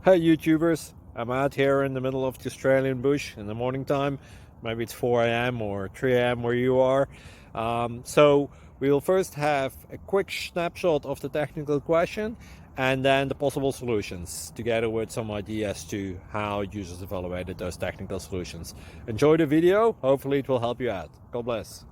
Hey YouTubers, I'm out here in the middle of the Australian bush in the morning time. Maybe it's 4 a.m. or 3 a.m. where you are. So we will first have a quick snapshot of the technical question and then the possible solutions, together with some ideas to how users evaluated those technical solutions. Enjoy the video, hopefully it will help you out. God bless.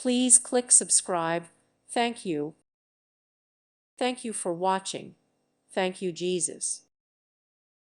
Please click subscribe. Thank you. Thank you for watching. Thank you, Jesus.